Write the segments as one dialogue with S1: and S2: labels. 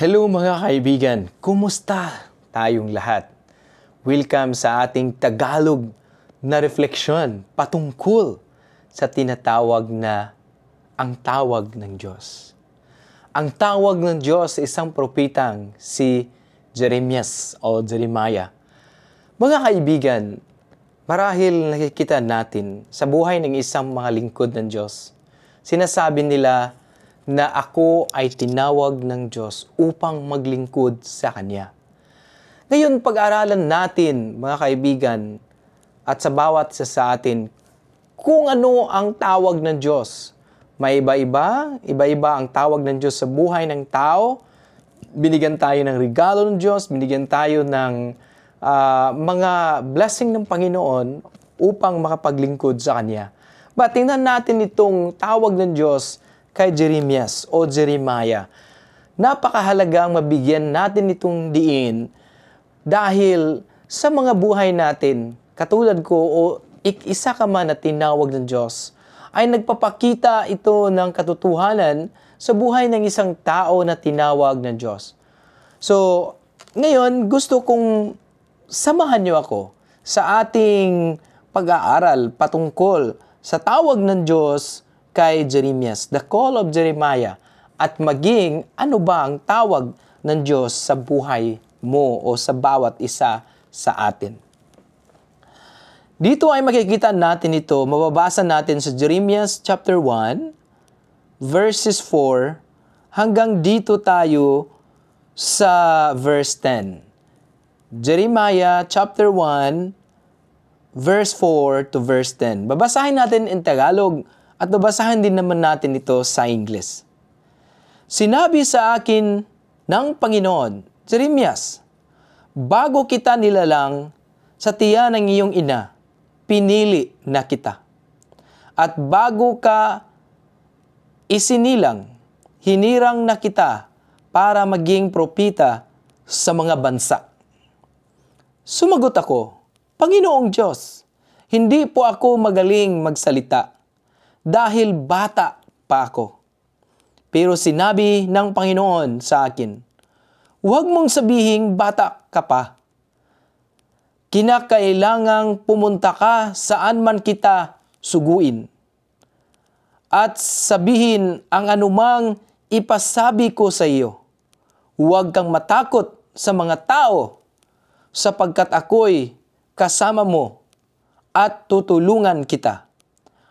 S1: Hello mga kaibigan, kumusta tayong lahat? Welcome sa ating Tagalog na refleksyon patungkol sa tinatawag na ang tawag ng Diyos. Ang tawag ng Diyos sa isang propetang si Jeremias o Jeremiah. Mga kaibigan, marahil nakikita natin sa buhay ng isang mga lingkod ng Diyos, sinasabi nila na ako ay tinawag ng Diyos upang maglingkod sa Kanya. Ngayon, pag-aralan natin, mga kaibigan, at sa bawat isa sa atin, kung ano ang tawag ng Diyos. May iba-iba ang tawag ng Diyos sa buhay ng tao. Binigyan tayo ng regalo ng Diyos, binigyan tayo ng mga blessing ng Panginoon upang makapaglingkod sa Kanya. But tingnan natin itong tawag ng Diyos kay Jeremias o Jeremiah. Napakahalagang mabigyan natin itong diin dahil sa mga buhay natin, katulad ko o isa ka man na tinawag ng Diyos, ay nagpapakita ito ng katotohanan sa buhay ng isang tao na tinawag ng Diyos. So, ngayon gusto kong samahan niyo ako sa ating pag-aaral patungkol sa tawag ng Diyos kay Jeremias, the call of Jeremiah, at maging ano ba ang tawag ng Diyos sa buhay mo o sa bawat isa sa atin. Dito ay makikita natin ito, mababasa natin sa Jeremias chapter 1, verses 4, hanggang dito tayo sa verse 10. Jeremiah chapter 1, verse 4 to verse 10. Babasahin natin in Tagalog, at babasahin din naman natin ito sa Ingles. Sinabi sa akin ng Panginoon, Jeremias, bago kita nilalang sa tiyan ng iyong ina, pinili na kita. At bago ka isinilang, hinirang na kita para maging propeta sa mga bansa. Sumagot ako, Panginoong Diyos, hindi po ako magaling magsalita dahil bata pa ako. Pero sinabi ng Panginoon sa akin, huwag mong sabihing bata ka pa. Kinakailangang pumunta ka saan man kita suguin. At sabihin ang anumang ipasabi ko sa iyo. Huwag kang matakot sa mga tao, sapagkat ako'y kasama mo at tutulungan kita.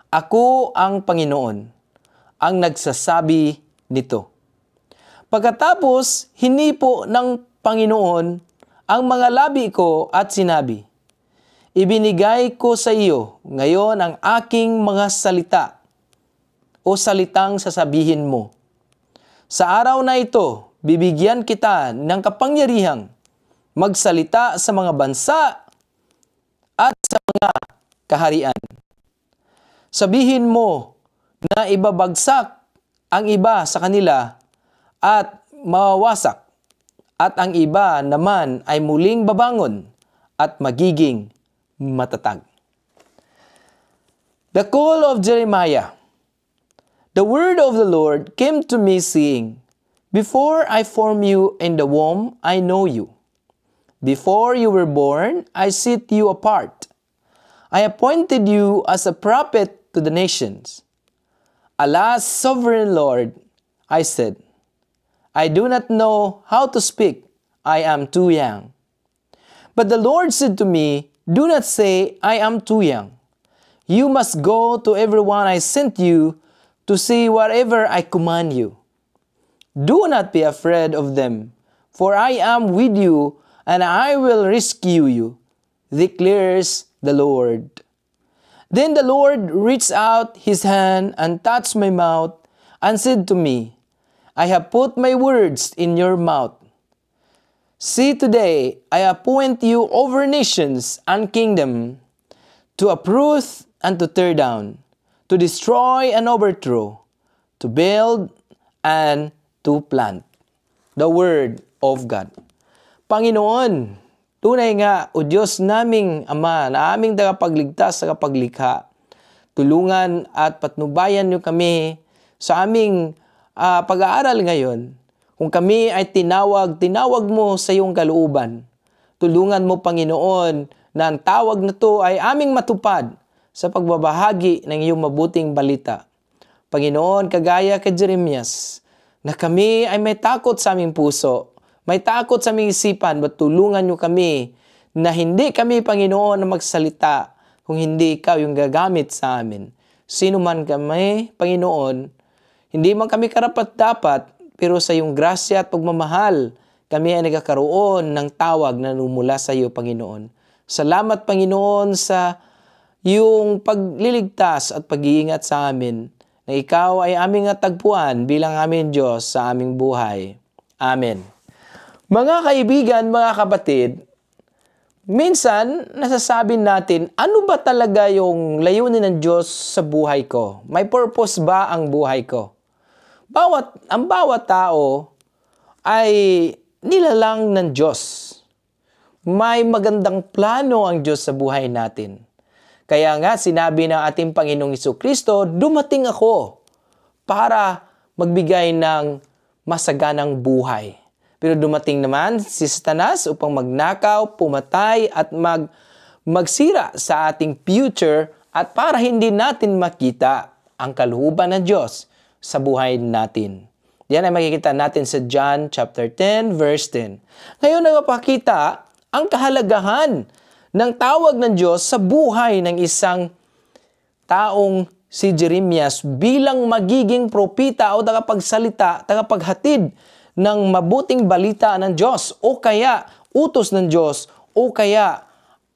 S1: Ako ang Panginoon, ang nagsasabi nito. Pagkatapos, hinipo ng Panginoon ang mga labi ko at sinabi, ibinigay ko sa iyo ngayon ang aking mga salita o salitang sasabihin mo. Sa araw na ito, bibigyan kita ng kapangyarihang magsalita sa mga bansa at sa mga kaharian. Sabihin mo na ibabagsak ang iba sa kanila at mawawasak, at ang iba naman ay muling babangon at magiging matatag. The call of Jeremiah. The word of the Lord came to me saying, before I formed you in the womb, I know you. Before you were born, I set you apart. I appointed you as a prophet to the nations. Alas, sovereign Lord, I said, I do not know how to speak. I am too young. But the Lord said to me, do not say, I am too young. You must go to everyone I sent you to say whatever I command you. Do not be afraid of them, for I am with you, and I will rescue you, declares the Lord. Then the Lord reached out his hand and touched my mouth and said to me, I have put my words in your mouth. See, today I appoint you over nations and kingdom, to uproot and to tear down, to destroy and overthrow, to build and to plant. The word of God. Panginoon, tunay nga, O Diyos naming Ama, na aming tagapagligtas sa kapaglikha, tulungan at patnubayan niyo kami sa aming pag-aaral ngayon Kung kami ay tinawag mo sa iyong kalooban. Tulungan mo, Panginoon, na ang tawag na to ay aming matupad sa pagbabahagi ng iyong mabuting balita. Panginoon, kagaya kay Jeremias, na kami ay may takot sa aming puso, may takot sa aming isipan, but tulungan niyo kami na hindi kami, Panginoon, na magsalita kung hindi ikaw yung gagamit sa amin. Sino man kami, Panginoon, hindi man kami karapat-dapat, pero sa iyong grasya at pagmamahal, kami ay nagkakaroon ng tawag na lumula sa iyo, Panginoon. Salamat, Panginoon, sa iyong pagliligtas at pag-iingat sa amin, na ikaw ay aming tagpuan bilang aming Diyos sa aming buhay. Amen. Mga kaibigan, mga kapatid, minsan nasasabi natin, ano ba talaga yung layunin ng Diyos sa buhay ko? May purpose ba ang buhay ko? Ang bawat tao ay nilalang ng Diyos. May magandang plano ang Diyos sa buhay natin. Kaya nga sinabi ng ating Panginoong Jesucristo, dumating ako para magbigay ng masaganang buhay. Pero dumating naman si Satanas upang magnakaw, pumatay at magsira sa ating future at para hindi natin makita ang kalooban ng Diyos sa buhay natin. Yan ay makikita natin sa John chapter 10 verse 10. Ngayon nagpapakita ang kahalagahan ng tawag ng Diyos sa buhay ng isang taong si Jeremias bilang magiging propita o tagapagsalita, tagapaghatid ng mabuting balita ng Diyos o kaya utos ng Diyos o kaya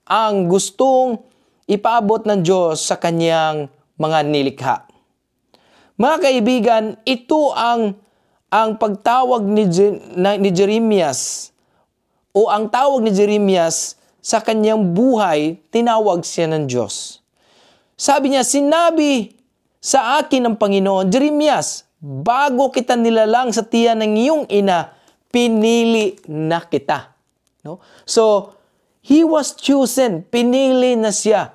S1: ang gustong ipaabot ng Diyos sa kanyang mga nilikha. Mga kaibigan, ito ang pagtawag ni Jeremias o ang tawag ni Jeremias sa kanyang buhay, tinawag siya ng Diyos. Sabi niya, sinabi sa akin ng Panginoon, Jeremias, bago kita nilalang sa tiyan ng iyong ina, pinili na kita. No? So, he was chosen, pinili na siya.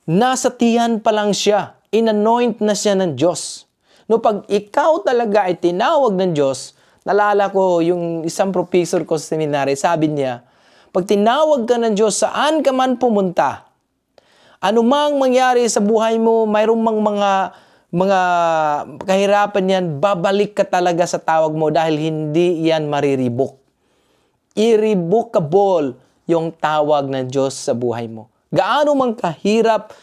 S1: Nasa tiyan pa lang siya, inanoint na siya ng Diyos. No, pag ikaw talaga ay tinawag ng Diyos, nalala ko yung isang professor ko sa seminary, sabi niya, pag tinawag ka ng Diyos, saan ka man pumunta, anumang mangyari sa buhay mo, mayroong mga kahirapan yan, babalik ka talaga sa tawag mo dahil hindi yan mariribok. Irrevocable yung tawag ng Diyos sa buhay mo. Gaano man kahirap,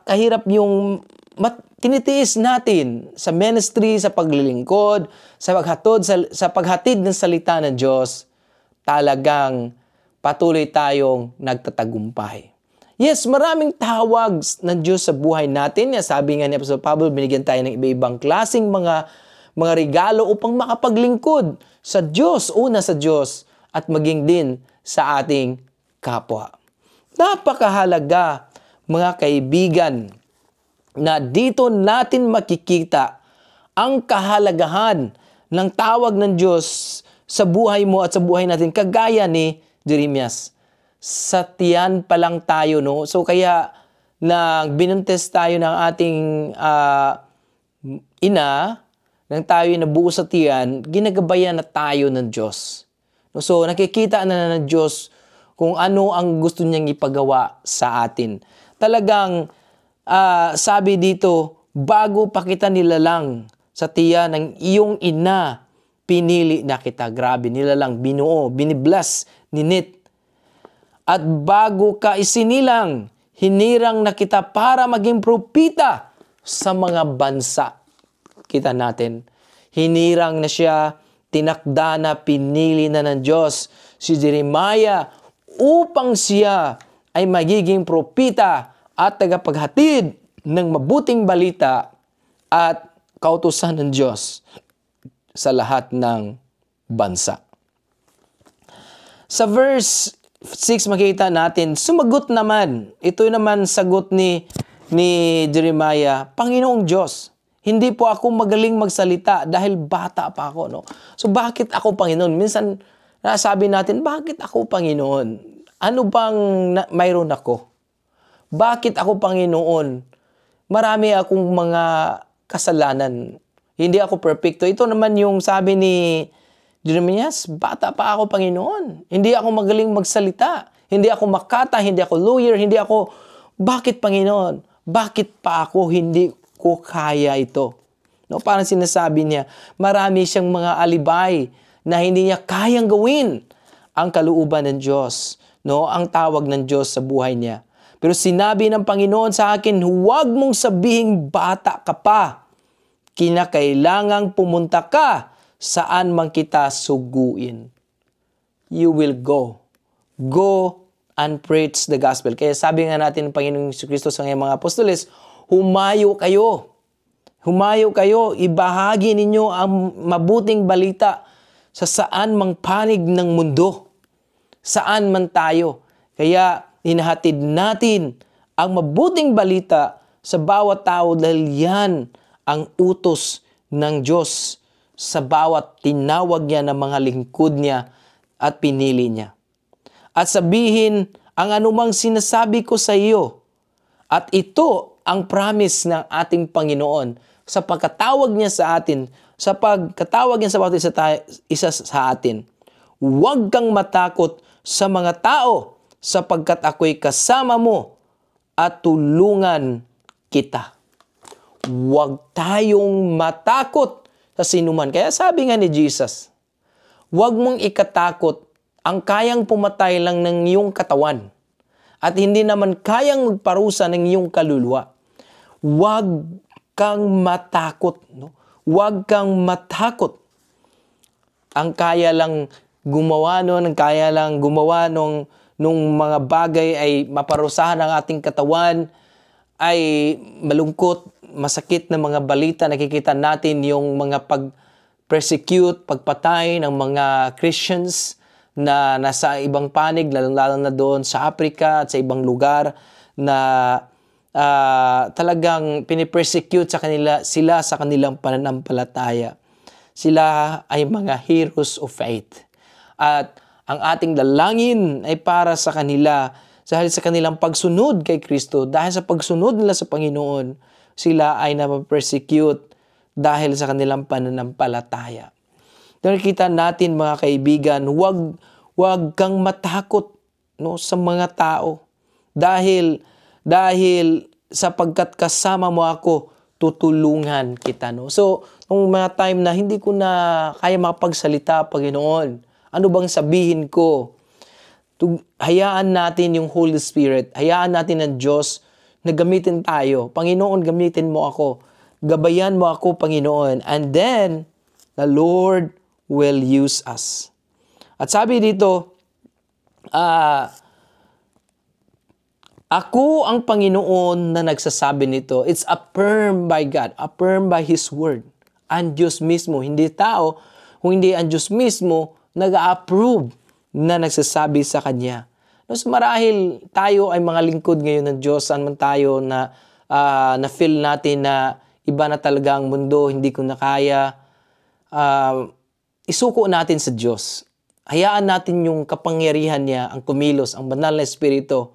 S1: kahirap yung tinitiis natin sa ministry, sa paglilingkod, sa paghatid ng salita ng Diyos, talagang patuloy tayong nagtatagumpay. Yes, maraming tawag ng Diyos sa buhay natin. Sabi nga ni Apostol Pablo, binigyan tayo ng iba-ibang klaseng mga regalo upang makapaglingkod sa Diyos, una sa Diyos, at maging din sa ating kapwa. Napakahalaga, mga kaibigan, na dito natin makikita ang kahalagahan ng tawag ng Diyos sa buhay mo at sa buhay natin, kagaya ni Jeremias. Sa tiyan pa lang tayo, no? So kaya binuntes tayo ng ating ina, nang tayo nabuo sa tiyan, ginagabayan na tayo ng Diyos. No? So nakikita na ng Diyos kung ano ang gusto niyang ipagawa sa atin. Talagang sabi dito, bago pa kita nilalang sa tiyan ng iyong ina, pinili na kita. Grabe, nilalang, binuo, binibless, ninit. At bago ka isinilang, hinirang na kita para maging propita sa mga bansa. Kita natin, hinirang na siya, tinakda na, pinili na ng Diyos si Jeremiah upang siya ay magiging propita at tagapaghatid ng mabuting balita at kautusan ng Diyos sa lahat ng bansa. Sa verse 6 makita natin, sumagot naman. Ito naman sagot ni Jeremiah, Panginoong Diyos, hindi po ako magaling magsalita dahil bata pa ako. No? So bakit ako Panginoon? Minsan nasabi natin, bakit ako Panginoon? Ano bang mayroon ako? Bakit ako Panginoon? Marami akong mga kasalanan. Hindi ako perfecto. Ito naman yung sabi ni Jeremias, bata pa ako, Panginoon. Hindi ako magaling magsalita. Hindi ako makata, hindi ako lawyer, hindi ako... Bakit, Panginoon? Bakit pa ako hindi ko kaya ito? No, parang sinasabi niya, marami siyang mga alibay na hindi niya kayang gawin ang kalooban ng Diyos. No, ang tawag ng Diyos sa buhay niya. Pero sinabi ng Panginoon sa akin, huwag mong sabihing bata ka pa. Kinakailangang pumunta ka saan man kita suguin. You will go. Go and preach the gospel. Kaya sabi nga natin ng Panginoong Kristo sa mga apostoles, humayo kayo. Humayo kayo, ibahagi ninyo ang mabuting balita sa saan mang panig ng mundo. Saan man tayo. Kaya hinahatid natin ang mabuting balita sa bawat tao dahil yan ang utos ng Diyos sa bawat tinawag niya ng mga lingkod niya at pinili niya. At sabihin ang anumang sinasabi ko sa iyo. At ito ang promise ng ating Panginoon sa pagkatawag niya sa atin, sa pagkatawag niya sa bawat isa sa atin. Huwag kang matakot sa mga tao sapagkat ako'y kasama mo at tulungan kita. Huwag tayong matakot sa sinuman. Kaya sabi nga ni Jesus, huwag mong ikatakot ang kayang pumatay lang ng iyong katawan at hindi naman kayang magparusa ng iyong kaluluwa. Huwag kang matakot. No? Huwag kang matakot. Ang kaya lang gumawa nun, ang kaya lang gumawa nung mga bagay ay maparusahan ang ating katawan, ay malungkot, masakit na mga balita. Nakikita natin yung mga pag-persecute, pagpatay ng mga Christians na nasa ibang panig, lalo na doon sa Africa at sa ibang lugar na talagang pinipersecute sila sa kanilang pananampalataya. Sila ay mga heroes of faith. At ang ating dalangin ay para sa kanila dahil sa kanilang pagsunod kay Kristo, dahil sa pagsunod nila sa Panginoon, sila ay napapersecute dahil sa kanilang pananampalataya. Nakikita natin mga kaibigan, huwag kang matakot no, sa mga tao. Dahil sapagkat kasama mo ako, tutulungan kita. No? So, nung mga time na hindi ko na kaya makapagsalita, Panginoon, ano bang sabihin ko? Hayaan natin yung Holy Spirit, hayaan natin ang Diyos na gamitin tayo. Panginoon, gamitin mo ako. Gabayan mo ako, Panginoon. And then, the Lord will use us. At sabi dito, ako ang Panginoon na nagsasabi nito. It's affirmed by God, affirmed by His Word. Ang Diyos mismo, hindi tao, kung hindi ang Diyos mismo, nag-approve na nagsasabi sa Kanya. Mas marahil tayo ay mga lingkod ngayon ng Diyos, saan man tayo na na-feel natin na iba na talaga ang mundo, hindi ko na kaya. Isuko natin sa Diyos. Hayaan natin yung kapangyarihan niya, ang kumilos, ang banal na Espiritu.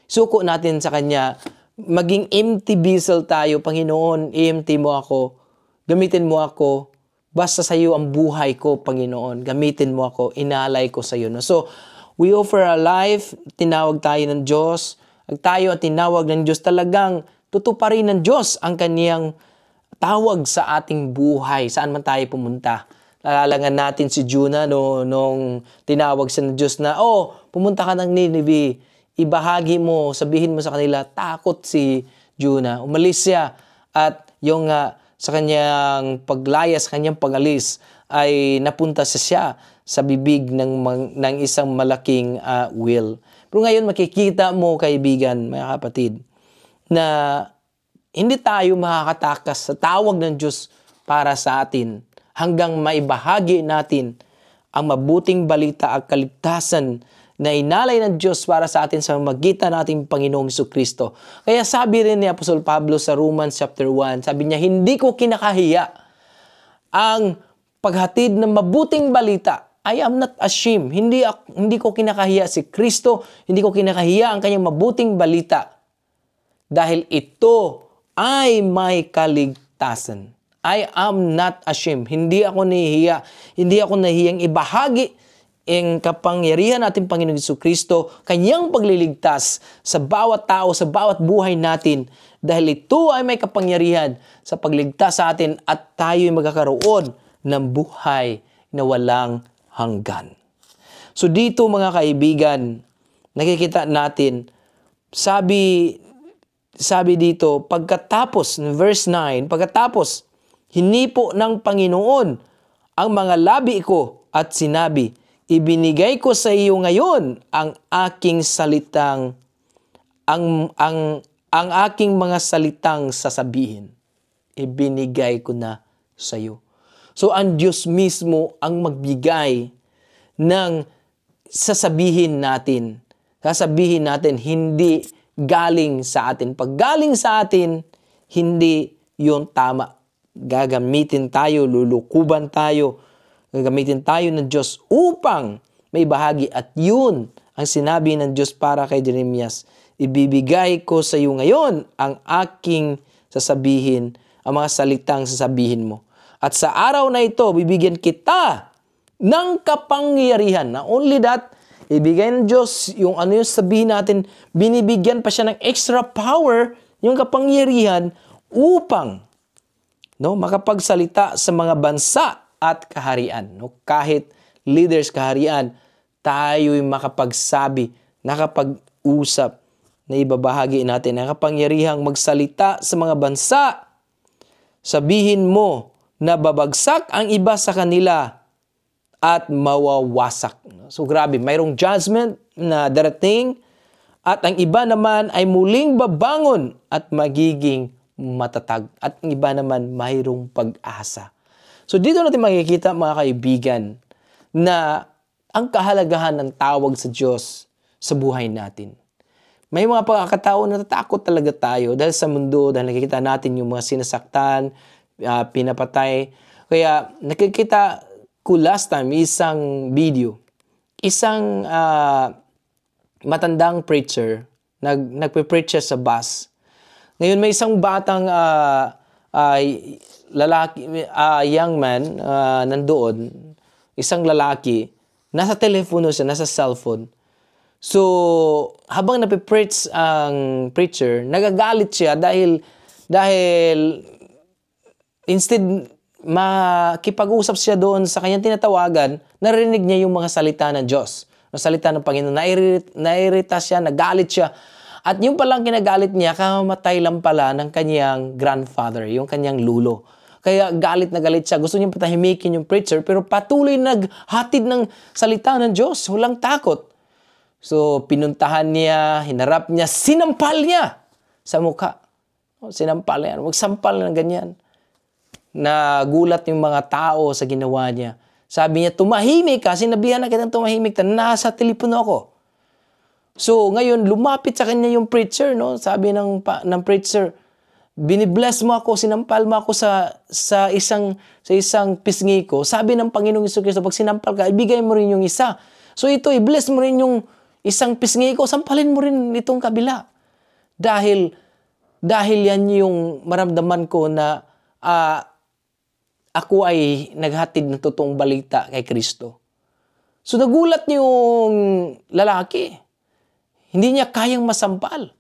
S1: Isuko natin sa Kanya. Maging empty vessel tayo, Panginoon, empty mo ako. Gamitin mo ako. Basta sa iyo ang buhay ko, Panginoon. Gamitin mo ako. Inalay ko sa iyo. No? So, we offer our life. Tinawag tayo ng Diyos. At tayo at tinawag ng Diyos, talagang tutuparin ng Diyos ang Kaniyang tawag sa ating buhay. Saan man tayo pumunta. Nalalangan natin si Jonah nung tinawag siya ng Diyos na, pumunta ka ng Nineveh. Ibahagi mo, sabihin mo sa kanila, takot si Jonah. Umalis siya. At yung sa kanyang paglaya, sa kanyang pag-alis, ay napunta siya sa bibig ng isang malaking whale. Pero ngayon makikita mo, kaibigan, mga kapatid, na hindi tayo makakatakas sa tawag ng Diyos para sa atin hanggang maibahagi natin ang mabuting balita at kaligtasan na inalay ng Diyos para sa atin sa magitan nating Panginoong Jesucristo. Kaya sabi rin ni Apostol Pablo sa Romans chapter 1, sabi niya, hindi ko kinakahiya ang paghatid ng mabuting balita. I am not ashamed. Hindi ko kinakahiya si Kristo, hindi ko kinakahiya ang kanyang mabuting balita. Dahil ito ay may kaligtasan. I am not ashamed. Hindi ako nahihiya. Hindi ako nahihiyang ibahagi ang kapangyarihan natin Panginoong Jesucristo, kanyang pagliligtas sa bawat tao, sa bawat buhay natin. Dahil ito ay may kapangyarihan sa pagligtas sa atin at tayo ay magkakaroon ng buhay na walang hanggan. So dito mga kaibigan, nakikita natin, sabi dito, pagkatapos, verse 9, pagkatapos, hinipo ng Panginoon ang mga labi ko at sinabi, ibinigay ko sa iyo ngayon ang aking salitang, ang aking mga salitang sasabihin. Ibinigay ko na sa iyo. So ang Diyos mismo ang magbigay ng sasabihin natin. Sasabihin natin, hindi galing sa atin. Pag galing sa atin, hindi yun tama. Gagamitin tayo, lulukuban tayo, gagamitin tayo ng Diyos upang may bahagi. At yun ang sinabi ng Diyos para kay Jeremias. Ibibigay ko sa iyo ngayon ang aking sasabihin, ang mga salitang sasabihin mo. At sa araw na ito, bibigyan kita ng kapangyarihan. Not only that, ibigay ng Diyos yung ano yung sabihin natin, binibigyan pa siya ng extra power, yung kapangyarihan upang makapagsalita sa mga bansa at kaharian. Kahit leaders kaharian, tayo'y makapagsabi, nakapag-usap na ibabahagi natin ang kapangyarihang magsalita sa mga bansa. Sabihin mo na babagsak ang iba sa kanila at mawawasak. So grabe, mayroong judgment na darating at ang iba naman ay muling babangon at magiging matatag. At ang iba naman mayroong pag-asa. So dito natin makikita mga kaibigan na ang kahalagahan ng tawag sa Diyos sa buhay natin. May mga pagkakataon na natatakot talaga tayo dahil sa mundo, dahil nakikita natin yung mga sinasaktan, pinapatay. Kaya nakikita ko last time isang video. Isang matandang preacher, nagpe-preach sa bus. Ngayon may isang batang lalaki, young man, nandoon, isang lalaki, nasa telepono siya, nasa cellphone. So, habang napipreach ang preacher, nagagalit siya dahil instead makipag-usap siya doon sa kanyang tinatawagan, narinig niya yung mga salita ng Diyos, ng salita ng Panginoon. Nairita siya, nagalit siya. At yung palang kinagalit niya, kamamatay lang pala ng kanyang grandfather, yung kanyang lulo. Kaya galit na galit siya. Gusto niya patahimikin yung preacher, pero patuloy naghatid ng salita ng Diyos. Walang takot. So, pinuntahan niya, hinarap niya, sinampal niya sa mukha. Sinampal yan. Huwag sampal ng ganyan. Nagulat yung mga tao sa ginawa niya. Sabi niya, tumahimik ka. Sinabihan na kitang tumahimik. Nasa telepono ako. So, ngayon, lumapit sa kanya yung preacher, no? Sabi ng preacher, binibless mo ako, sinampal mo ako sa isang pisngi ko. Sabi ng Panginoong Jesucristo, pag sinampal ka, ibigay mo rin yung isa. So, ito, i-bless mo rin yung isang pisngi ko, sampalin mo rin itong kabila. Dahil yan yung maramdaman ko na ako ay naghatid ng totoong balita kay Kristo. So, nagulat yung lalaki. Hindi niya kayang masampal.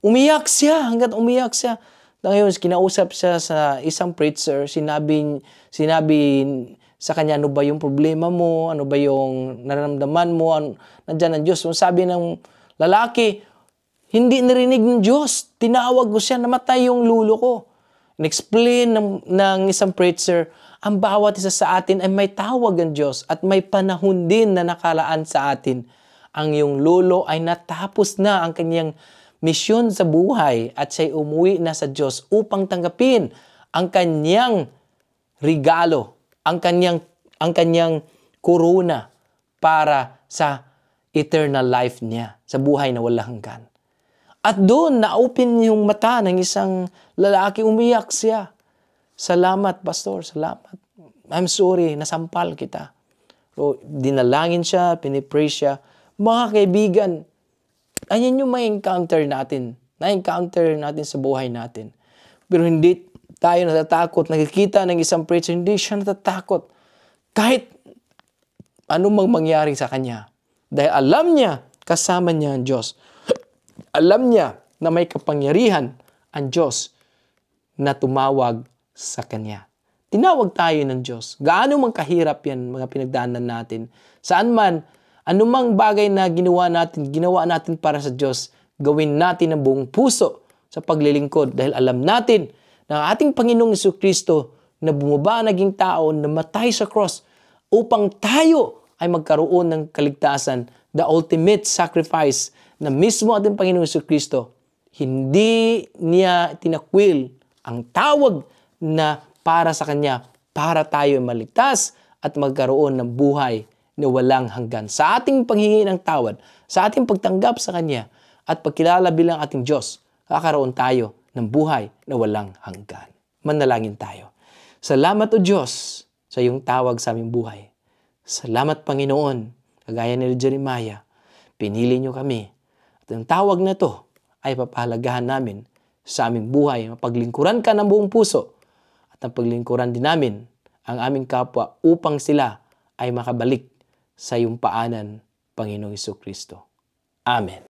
S1: Umiyak siya, hanggat umiyak siya. Ngayon, kinausap siya sa isang preacher, sinabi sa kanya, ano ba yung problema mo? Ano ba yung nararamdaman mo? Nandiyan ang Diyos. So, sabi ng lalaki, hindi narinig ng Diyos. Tinawag ko siya, namatay yung lulo ko. In-explain ng isang preacher, ang bawat isa sa atin ay may tawag ng Diyos at may panahon din na nakalaan sa atin. Ang iyong lolo ay natapos na ang kanyang misyon sa buhay at siya'y umuwi na sa Diyos upang tanggapin ang kanyang regalo, ang kanyang korona para sa eternal life niya, sa buhay na walang hanggan. At doon, na-open yung mata ng isang lalaki, umiyak siya. Salamat, Pastor, salamat. I'm sorry, nasampal kita. So, dinalangin siya, pinipray siya. Mga kaibigan, ayan yung may encounter natin. Na-encounter natin sa buhay natin. Pero hindi tayo natatakot, nakikita ng isang preacher, hindi siya natatakot. Kahit anumang mangyari sa kanya. Dahil alam niya, kasama niya ang Diyos. Alam niya na may kapangyarihan ang Diyos na tumawag sa kanya. Tinawag tayo ng Diyos. Gaano man kahirap yan, mga pinagdaanan natin. Saan man, anumang bagay na ginawa natin para sa Diyos, gawin natin ng buong puso sa paglilingkod. Dahil alam natin na ang ating Panginoong Jesucristo na bumaba naging tao, namatay sa cross, upang tayo ay magkaroon ng kaligtasan, the ultimate sacrifice na mismo ating Panginoong Jesucristo, hindi niya tinakwil ang tawag na para sa Kanya, para tayo maligtas at magkaroon ng buhay na walang hanggan. Sa ating panghingi ng tawad, sa ating pagtanggap sa Kanya, at pagkilala bilang ating Diyos, kakaroon tayo ng buhay na walang hanggan. Manalangin tayo. Salamat o Diyos sa iyong tawag sa aming buhay. Salamat Panginoon, kagaya ni Jeremiah, pinili niyo kami. At ang tawag na to ay papahalagahan namin sa aming buhay. Mapaglingkuran ka ng buong puso at napaglingkuran din namin ang aming kapwa upang sila ay makabalik sa iyong paanan, Panginoong Jesucristo. Amen.